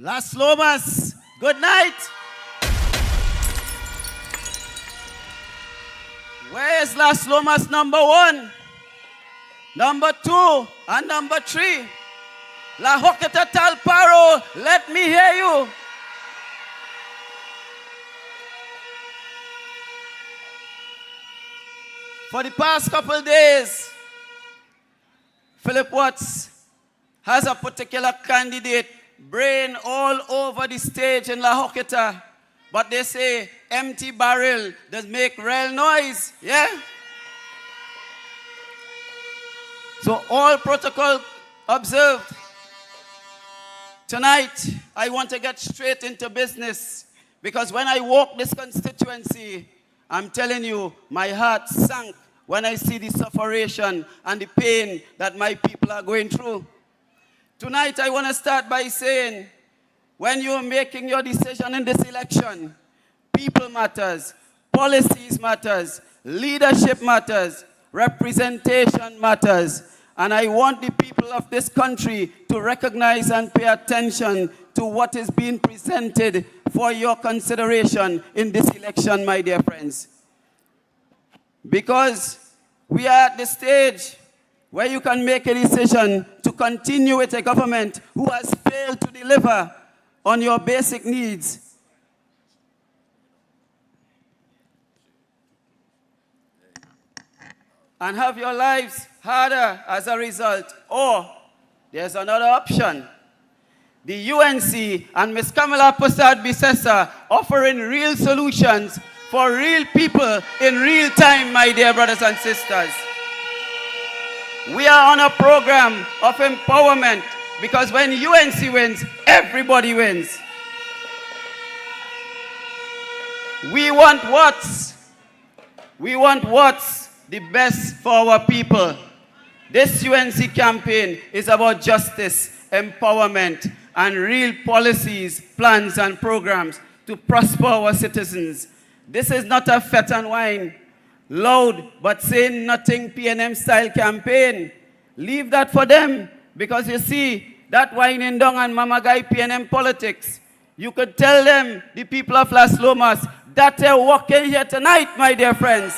Las Lomas, good night. Where is Las Lomas number 1, number 2, and number 3? La Horquetta Talparo, let me hear you. For the past couple days, Phillip Watts has a particular candidate brain all over the stage in La Horquetta. But they say empty barrel does make real noise, yeah? So all protocol observed. Tonight, I want to get straight into business because when I walk this constituency, I'm telling you, my heart sank when I see the suffering and the pain that my people are going through. Tonight, I want to start by saying, when you're making your decision in this election, people matters, policies matters, leadership matters, representation matters. And I want the people of this country to recognize and pay attention to what is being presented for your consideration in this election, my dear friends. Because we are at the stage where you can make a decision to continue with a government who has failed to deliver on your basic needs. And have your lives harder as a result. Or there's another option. The UNC and Ms. Kamala Prasad-Bissessar offering real solutions for real people in real time, my dear brothers and sisters. We are on a program of empowerment because when UNC wins, everybody wins. We want what's the best for our people. This UNC campaign is about justice, empowerment, and real policies, plans, and programs to prosper our citizens. This is not a fete and wine, loud but saying nothing PNM style campaign. Leave that for them, because you see, that whining down and mama guy PNM politics, you could tell them, the people of Las Lomas, that they're walking here tonight, my dear friends.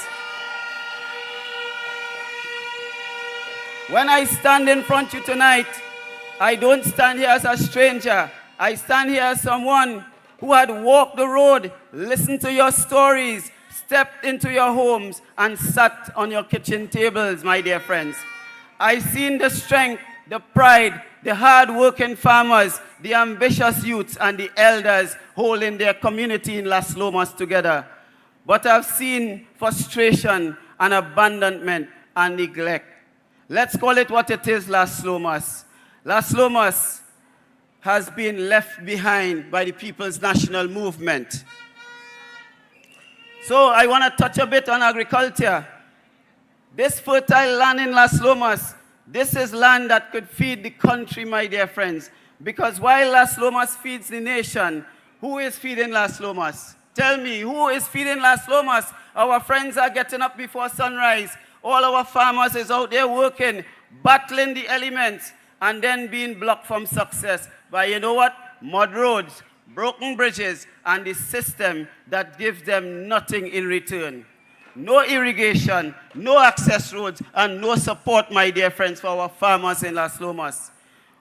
When I stand in front of you tonight, I don't stand here as a stranger. I stand here as someone who had walked the road, listened to your stories, stepped into your homes, and sat on your kitchen tables, my dear friends. I seen the strength, the pride, the hard-working farmers, the ambitious youths, and the elders holding their community in Las Lomas together. But I've seen frustration and abandonment and neglect. Let's call it what it is, Las Lomas. Las Lomas has been left behind by the People's National Movement. So I want to touch a bit on agriculture. This fertile land in Las Lomas, this is land that could feed the country, my dear friends. Because while Las Lomas feeds the nation, who is feeding Las Lomas? Tell me, who is feeding Las Lomas? Our friends are getting up before sunrise. All our farmers is out there working, battling the elements, and then being blocked from success by, you know what? Mud roads, broken bridges, and the system that gives them nothing in return. No irrigation, no access roads, and no support, my dear friends, for our farmers in Las Lomas.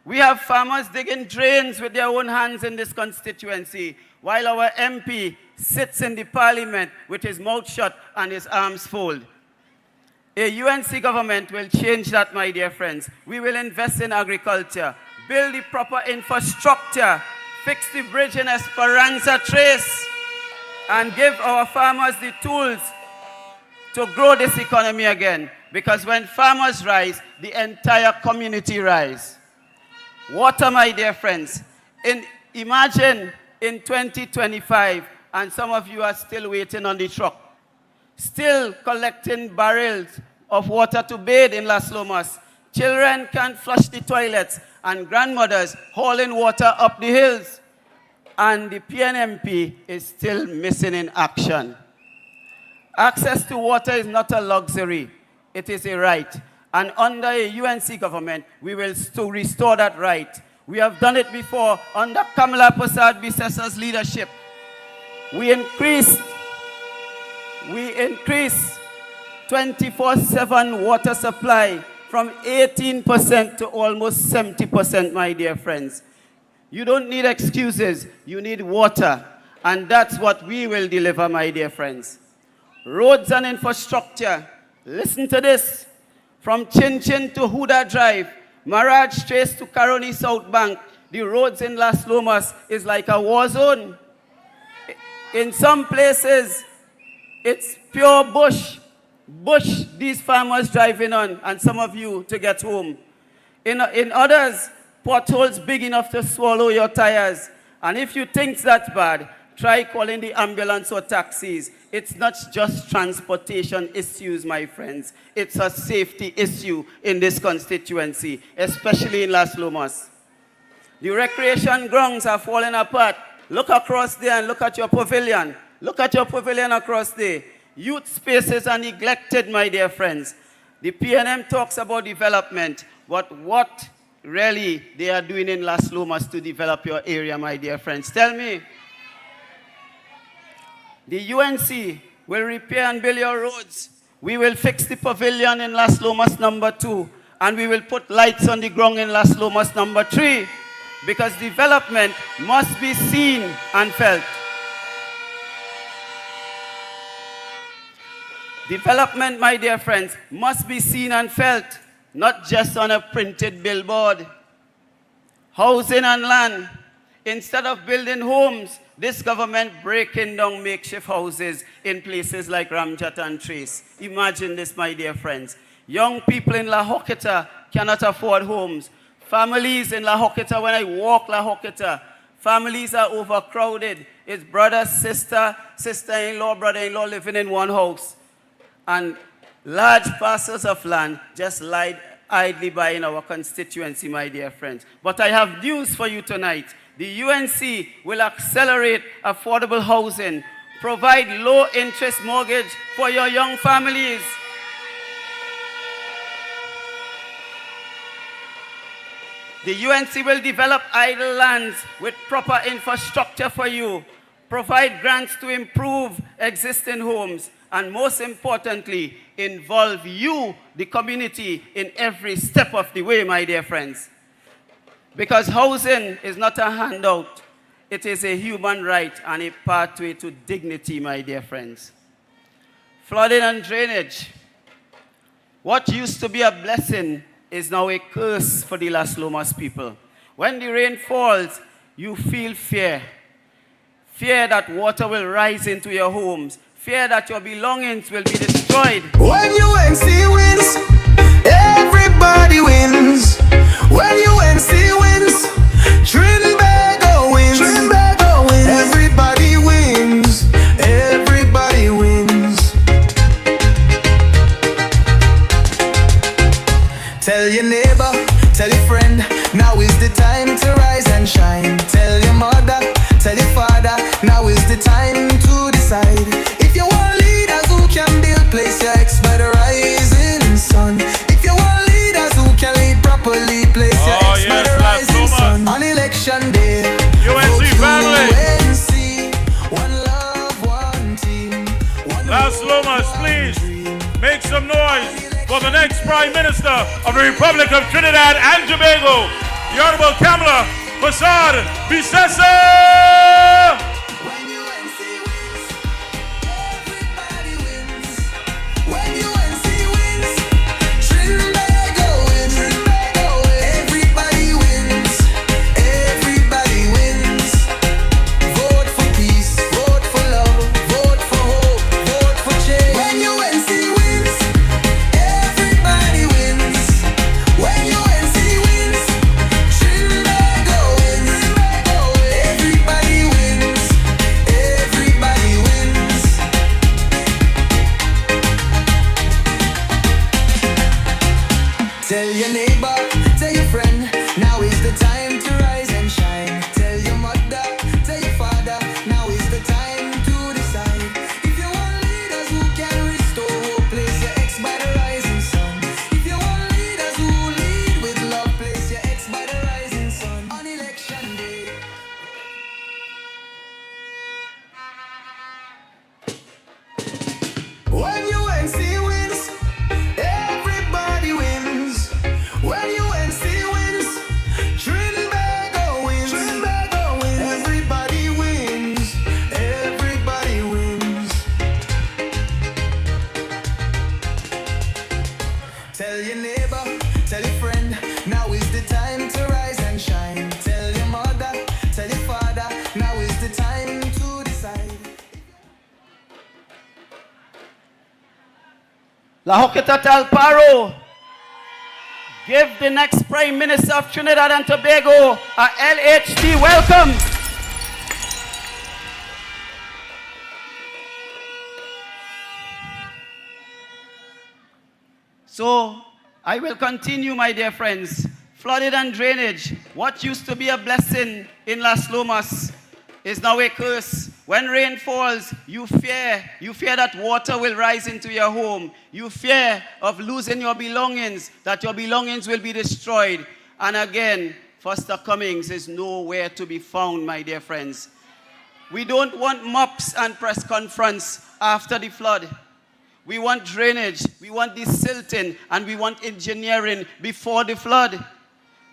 We have farmers digging drains with their own hands in this constituency, while our MP sits in the parliament with his mouth shut and his arms folded. A UNC government will change that, my dear friends. We will invest in agriculture, build the proper infrastructure, fix the bridge in Esperanza Trace, and give our farmers the tools to grow this economy again. Because when farmers rise, the entire community rise. Water, my dear friends. Imagine in 2025, and some of you are still waiting on the truck, still collecting barrels of water to bathe in Las Lomas. Children can't flush the toilets, and grandmothers hauling water up the hills. And the PNMP is still missing in action. Access to water is not a luxury, it is a right. And under a UNC government, we will still restore that right. We have done it before under Kamala Prasad Bissasa's leadership. We increased 24/7 water supply from 18% to almost 70%, my dear friends. You don't need excuses, you need water. And that's what we will deliver, my dear friends. Roads and infrastructure. Listen to this. From Chin Chin to Huda Drive, Maraj Trace to Caroni South Bank, the roads in Las Lomas is like a war zone. In some places, it's pure bush. Bush these farmers driving on, and some of you to get home. In others, potholes big enough to swallow your tires. And if you think that's bad, try calling the ambulance or taxis. It's not just transportation issues, my friends. It's a safety issue in this constituency, especially in Las Lomas. The recreation grounds are falling apart. Look across there and look at your pavilion. Look at your pavilion across there. Youth spaces are neglected, my dear friends. The PNM talks about development, but what really they are doing in Las Lomas to develop your area, my dear friends? Tell me. The UNC will repair and build your roads. We will fix the pavilion in Las Lomas number 2, and we will put lights on the ground in Las Lomas number 3, because development must be seen and felt. Development, my dear friends, must be seen and felt, not just on a printed billboard. Housing and land. Instead of building homes, this government breaking down makeshift houses in places like Ramjat and Trace. Imagine this, my dear friends. Young people in La Horquetta cannot afford homes. Families in La Horquetta, when I walk La Horquetta, families are overcrowded. It's brother, sister, sister-in-law, brother-in-law living in one house. And large parcels of land just lie idly by in our constituency, my dear friends. But I have news for you tonight. The UNC will accelerate affordable housing, provide low-interest mortgage for your young families. The UNC will develop idle lands with proper infrastructure for you, provide grants to improve existing homes, and most importantly, involve you, the community, in every step of the way, my dear friends. Because housing is not a handout. It is a human right and a pathway to dignity, my dear friends. Flooding and drainage. What used to be a blessing is now a curse for the Las Lomas people. When the rain falls, you feel fear. Fear that water will rise into your homes. Fear that your belongings will be destroyed. When UNC wins, everybody wins. When UNC wins, Trinbago wins. Trinbago wins. Everybody wins. Everybody wins. Tell your neighbor, tell your friend, now is the time to rise and shine. Tell your mother, tell your father, now is the time to decide. If you want leaders who can build, place your ex by the rising sun. If you want leaders who can lead properly, place your ex by the rising sun. On election day, UNC family, UNC, one love, one team, one Las Lomas, please make some noise for the next Prime Minister of the Republic of Trinidad and Tobago, the Honorable Kamala Prasad Bissessa. Tell your neighbor, tell your friend, now is the time to rise and shine. Tell your mother, tell your father, now is the time to decide. If you want leaders who can restore hope, place your ex by the rising sun. If you want leaders who lead with love, place your ex by the rising sun. On your neighbor, tell your friend, now is the time to rise and shine. Tell your mother, tell your father, now is the time to decide. La Horquetta Talparo, give the next Prime Minister of Trinidad and Tobago a LHT welcome. So, I will continue, my dear friends. Flooding and drainage, what used to be a blessing in Las Lomas is now a curse. When rain falls, you fear that water will rise into your home. You fear of losing your belongings, that your belongings will be destroyed. And again, Foster Cummings is nowhere to be found, my dear friends. We don't want mops and press conference after the flood. We want drainage, we want desilting, and we want engineering before the flood.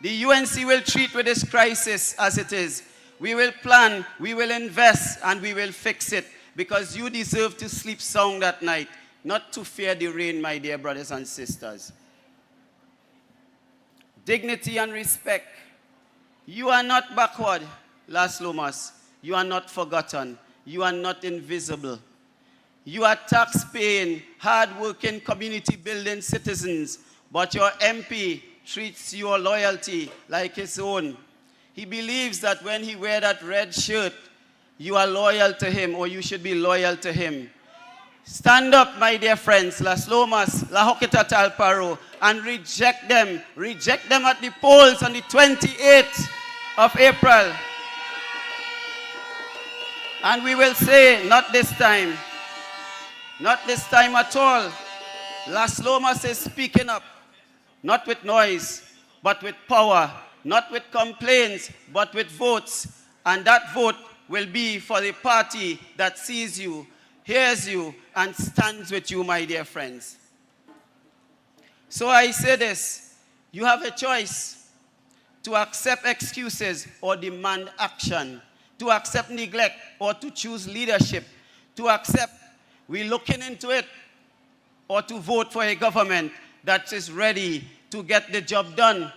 The UNC will treat with this crisis as it is. We will plan, we will invest, and we will fix it, because you deserve to sleep sound at night, not to fear the rain, my dear brothers and sisters. Dignity and respect. You are not backward, Las Lomas. You are not forgotten. You are not invisible. You are tax-paying, hard-working, community-building citizens, but your MP treats your loyalty like his own. He believes that when he wears that red shirt, you are loyal to him, or you should be loyal to him. Stand up, my dear friends, Las Lomas, La Horquetta Talparo, and reject them. Reject them at the polls on the 28th of April. And we will say, not this time. Not this time at all. Las Lomas is speaking up, not with noise, but with power, not with complaints, but with votes. And that vote will be for the party that sees you, hears you, and stands with you, my dear friends. So I say this, you have a choice to accept excuses or demand action, to accept neglect or to choose leadership, to accept we're looking into it, or to vote for a government that is ready to get the job done.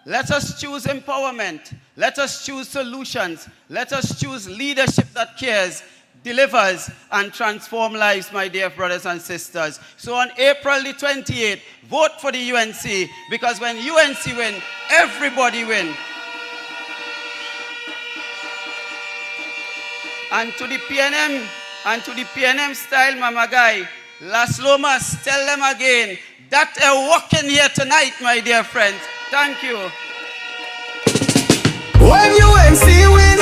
Let us choose empowerment. Let us choose solutions. Let us choose leadership that cares, delivers, and transforms lives, my dear brothers and sisters. So on April the 28th, vote for the UNC, because when UNC win, everybody win. And to the PNM, and to the PNM style mama guy, Las Lomas, tell them again that they're walking here tonight, my dear friends. Thank you. When UNC win,